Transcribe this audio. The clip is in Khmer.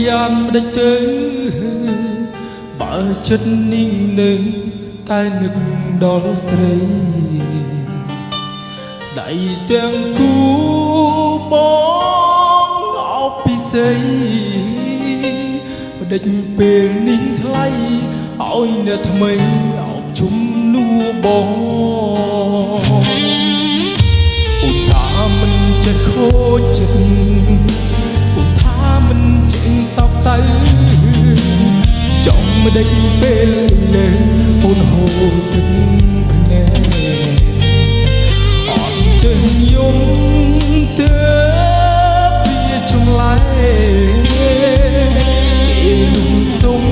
យ៉ាងមិនដេចទៅបើចិត្តនេះនៅតែនឹកដល់ស្រីដៃទាំងគូបងអោបពិសេសមិនដេចពេលនេះថ្លៃឲ្យអ្នកថ្មីអោបជំនួបងឧទា មិនចេះខូចចិត្តឧទា មិនចេះសោកសៅចង់មិនដេញពេលលើអូនហូរទឹកភ្នែកអត់ចេះយំទៅវាចម្លែកគេលុំសុំ